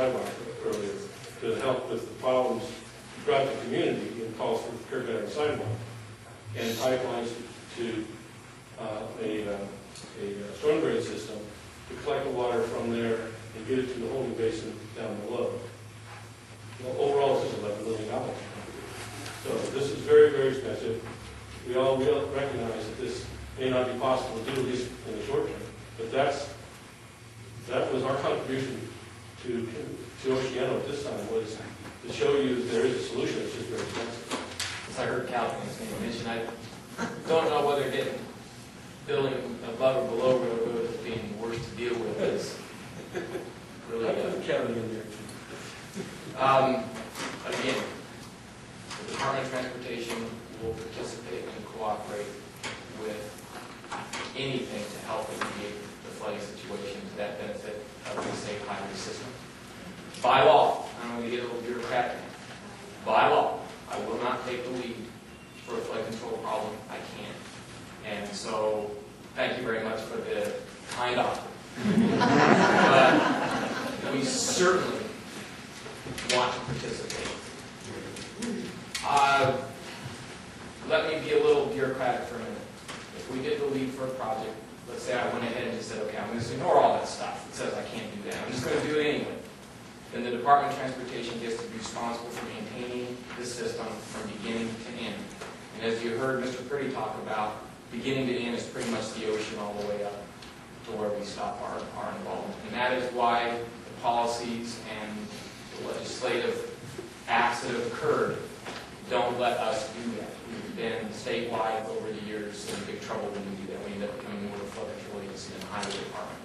sidewalk earlier, to help with the problems throughout the community and calls for curb gutter and sidewalk, and pipelines to a storm drain system to collect the water from there and get it to the holding basin down below. Well, overall, this is $11 million. So this is very, very expensive. We all recognize that this may not be possible to do, at least in the short term, but that was our contribution to Oceano at this time, was to show you that there is a solution. It's just very expensive. As I heard Kathryn mention, I don't know whether building above or below railroad is being worse to deal with. Is really I put the county in there. Again, the Department of Transportation will participate and cooperate with anything to help alleviate the flooding situations that benefit of the safe highway system. By law, I'm going to get a little bureaucratic. By law, I will not take the lead for a flood control problem. I can't. And so, thank you very much for the kind offer. But we certainly want to participate. Let me be a little bureaucratic for a minute. If we get the lead for a project, let's say I went ahead and just said, okay, I'm going to ignore all that stuff. It says I can't do that. I'm just going to do it anyway. Then the Department of Transportation gets to be responsible for maintaining the system from beginning to end. And as you heard Mr. Pretty talk about, beginning to end is pretty much the ocean all the way up to where we stop our involvement. And that is why the policies and the legislative acts that have occurred don't let us do that. We've been statewide over the years in big trouble when we do that. We end up becoming more of a flood control agency than the highway department.